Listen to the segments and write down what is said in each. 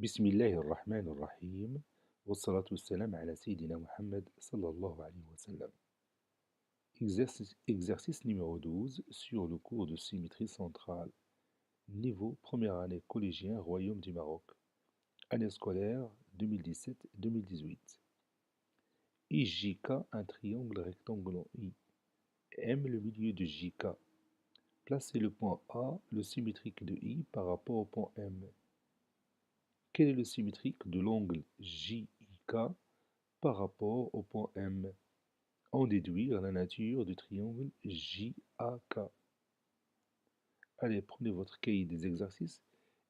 بسم الله الرحمن الرحيم والصلاة والسلام على سيدنا Mohammed sallallahu alayhi wa sallam. Exercice numéro 12 sur le cours de symétrie centrale. Niveau première année collégien Royaume du Maroc. Année scolaire 2017-2018. IJK, un triangle rectangle en I. M le milieu de JK. Placez le point A, le symétrique de I, par rapport au point M. Quel est le symétrique de l'angle JIK par rapport au point M? En déduire la nature du triangle JAK. Allez, prenez votre cahier des exercices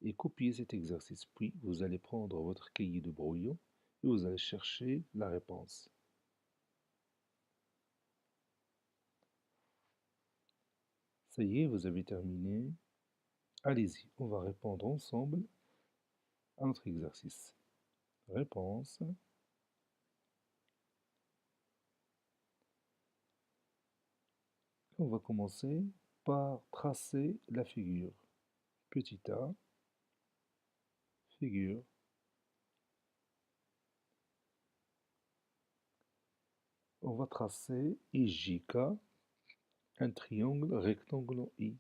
et copiez cet exercice. Puis, vous allez prendre votre cahier de brouillon et vous allez chercher la réponse. Ça y est, vous avez terminé. Allez-y, on va répondre ensemble à notre exercice. Réponse. On va commencer par tracer la figure. Petit a, figure. On va tracer IJK, un triangle rectangle en I.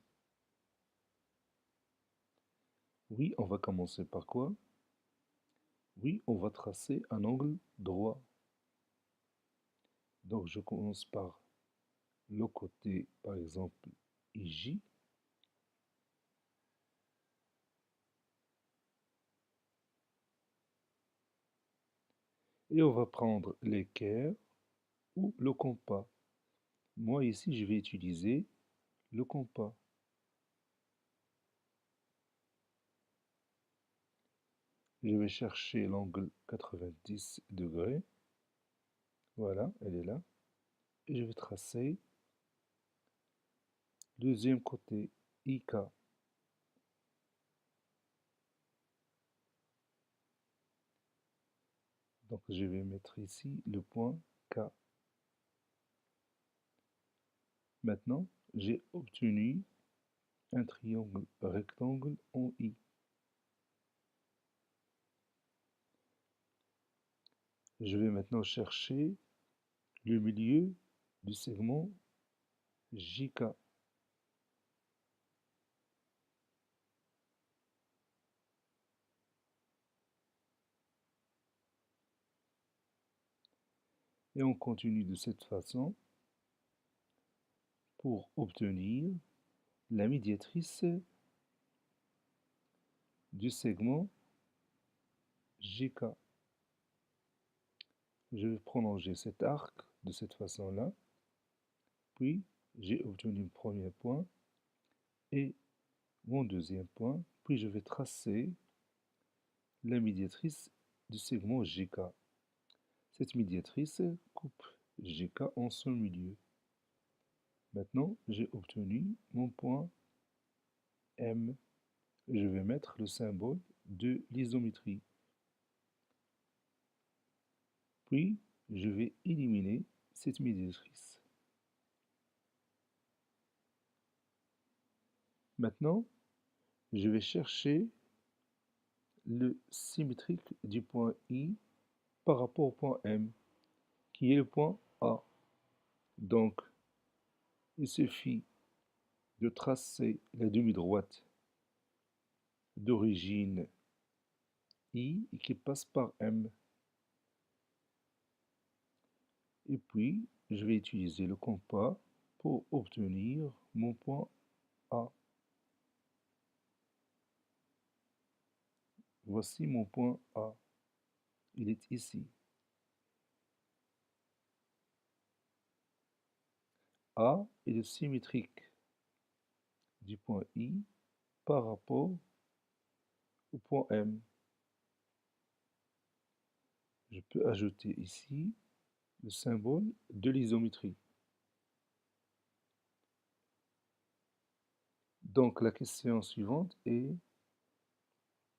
Oui, on va commencer par quoi? Oui, on va tracer un angle droit. Donc je commence par le côté, par exemple, IJ. Et on va prendre l'équerre ou le compas. Moi ici, je vais utiliser le compas. Je vais chercher l'angle 90 degrés. Voilà, elle est là. Et je vais tracer le deuxième côté, IK. Donc je vais mettre ici le point K. Maintenant, j'ai obtenu un triangle rectangle en I. Je vais maintenant chercher le milieu du segment JK. Et on continue de cette façon pour obtenir la médiatrice du segment JK. Je vais prolonger cet arc de cette façon-là. Puis, j'ai obtenu le premier point et mon deuxième point. Puis, je vais tracer la médiatrice du segment JK. Cette médiatrice coupe JK en son milieu. Maintenant, j'ai obtenu mon point M. Je vais mettre le symbole de l'isométrie. Puis, je vais éliminer cette médiatrice. Maintenant, je vais chercher le symétrique du point I par rapport au point M, qui est le point A. Donc, il suffit de tracer la demi-droite d'origine I et qui passe par M. Et puis, je vais utiliser le compas pour obtenir mon point A. Voici mon point A. Il est ici. A est le symétrique du point I par rapport au point M. Je peux ajouter ici le symbole de l'isométrie. Donc la question suivante est: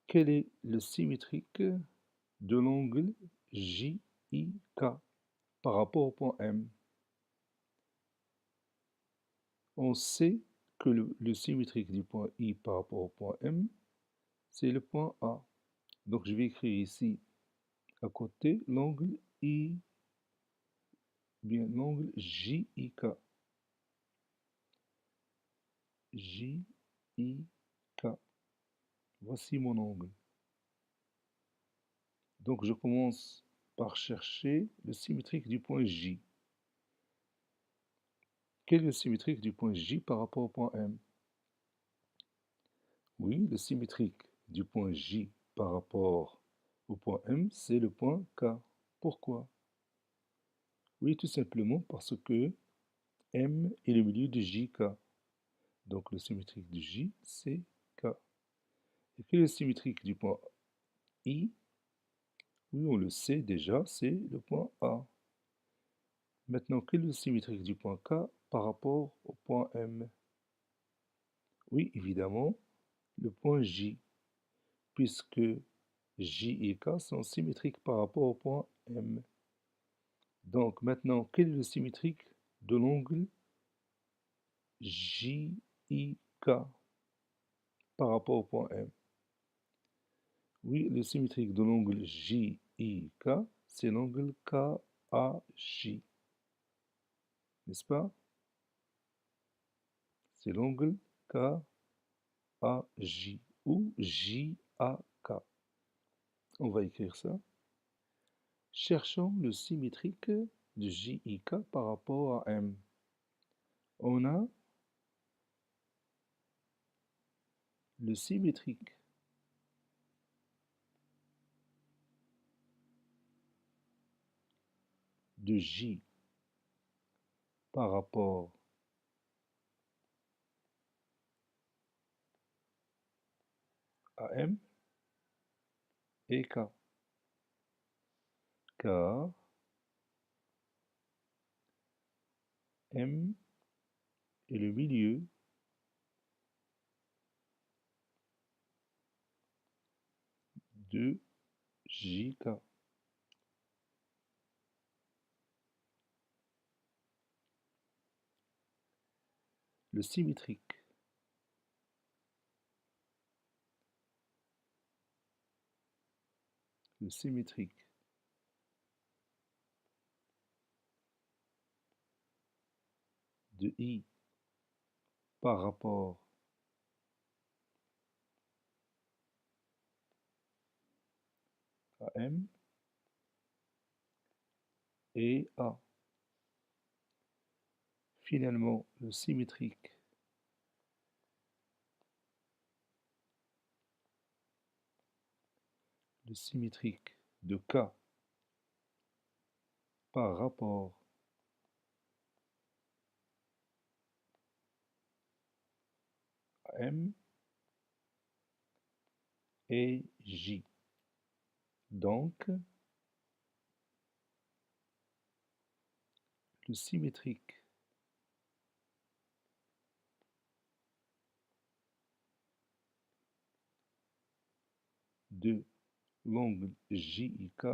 quel est le symétrique de l'angle JIK par rapport au point M? On sait que le symétrique du point I par rapport au point M, c'est le point A. Donc je vais écrire ici à côté l'angle I, bien l'angle JIK. JIK. Voici mon angle. Donc je commence par chercher le symétrique du point J. Quel est le symétrique du point J par rapport au point M? Oui, le symétrique du point J par rapport au point M, c'est le point K. Pourquoi? Oui, tout simplement parce que M est le milieu de JK. Donc le symétrique de J, c'est K. Et quel est le symétrique du point I? Oui, on le sait déjà, c'est le point A. Maintenant, quel est le symétrique du point K par rapport au point M? Oui, évidemment, le point J, puisque J et K sont symétriques par rapport au point M. Donc maintenant, quel est le symétrique de l'angle JIK par rapport au point M? Oui, le symétrique de l'angle JIK, c'est l'angle KAJ, n'est-ce pas? C'est l'angle KAJ ou JAK. On va écrire ça. Cherchons le symétrique de JIK par rapport à M. On a le symétrique de J par rapport à M et K. Car M est le milieu de JK. Le symétrique le symétrique de I par rapport à M et A. Finalement, le symétrique de K par rapport à M et J. Donc, le symétrique de l'angle JIK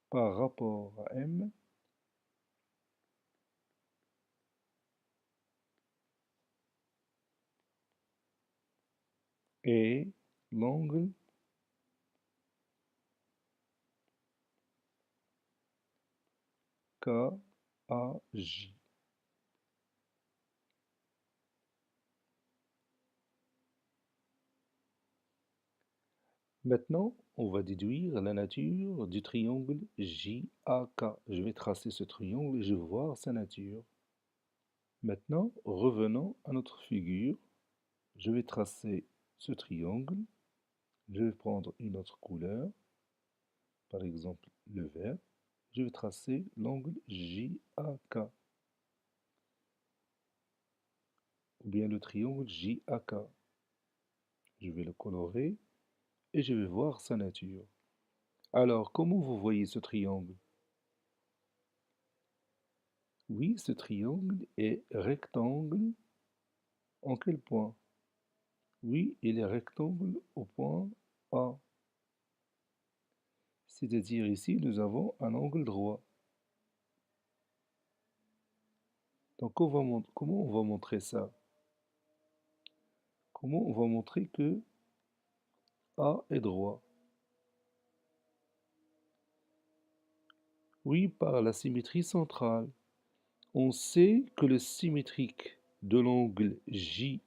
par rapport à M est l'angle KAJ. Maintenant, on va déduire la nature du triangle JAK. Je vais tracer ce triangle et je vais voir sa nature. Maintenant, revenons à notre figure. Je vais tracer ce triangle. Je vais prendre une autre couleur, par exemple le vert. Je vais tracer l'angle JAK, ou bien le triangle JAK. Je vais le colorer et je vais voir sa nature. Alors, comment vous voyez ce triangle? Oui, ce triangle est rectangle. En quel point? Oui, il est rectangle au point A. C'est-à-dire ici, nous avons un angle droit. Donc, comment on va montrer ça? Comment on va montrer que A est droit? Oui, par la symétrie centrale. On sait que le symétrique de l'angle JAK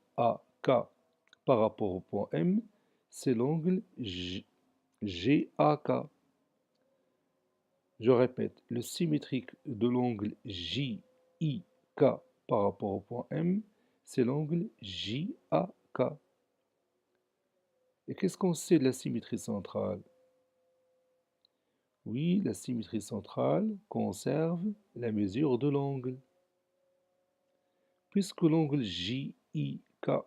par rapport au point M, c'est l'angle GAK. Je répète, le symétrique de l'angle JIK par rapport au point M, c'est l'angle JAK. Et qu'est-ce qu'on sait de la symétrie centrale? Oui, la symétrie centrale conserve la mesure de l'angle. Puisque l'angle JIK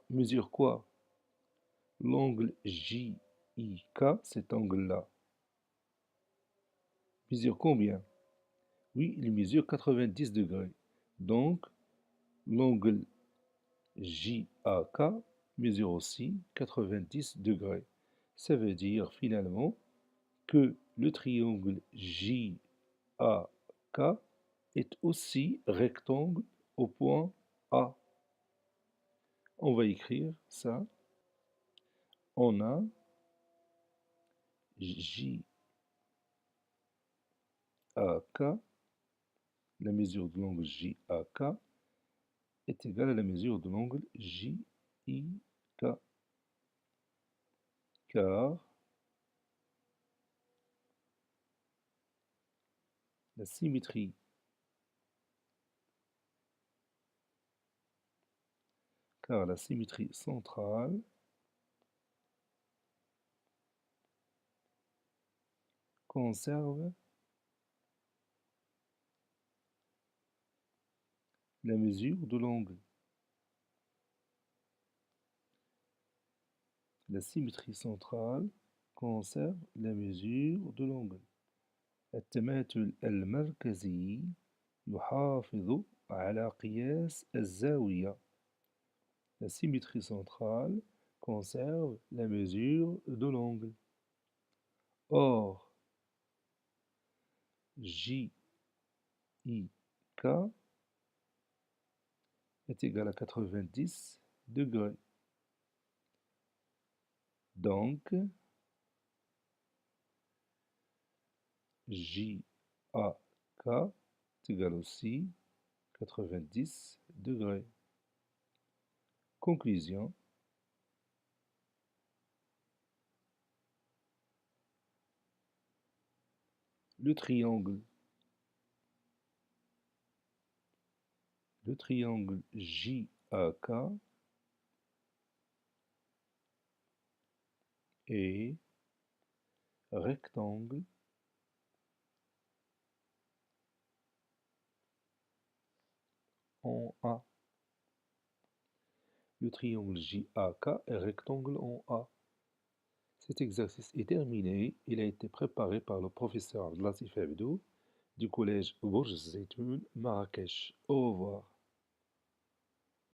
mesure quoi? L'angle JIK, cet angle-là, mesure combien? Oui, il mesure 90 degrés. Donc, l'angle JAK mesure aussi 90 degrés. Ça veut dire finalement que le triangle JAK est aussi rectangle au point A. On va écrire ça. On a JAK, la mesure de l'angle JAK est égale à la mesure de l'angle JIK, car la symétrie centrale conserve la mesure de l'angle. La symétrie centrale conserve la mesure de l'angle. التماثل المركزي يحافظ على قياس الزاوية. La symétrie centrale conserve la mesure de l'angle. Or, JIK est égal à 90 degrés. Donc, JAK est égal aussi 90 degrés. Conclusion. Le triangle JAK est rectangle en A. Le triangle JAK est rectangle en A. Cet exercice est terminé. Il a été préparé par le professeur Latif Abdou du collège Bourj Zeytoun, Marrakech. Au revoir.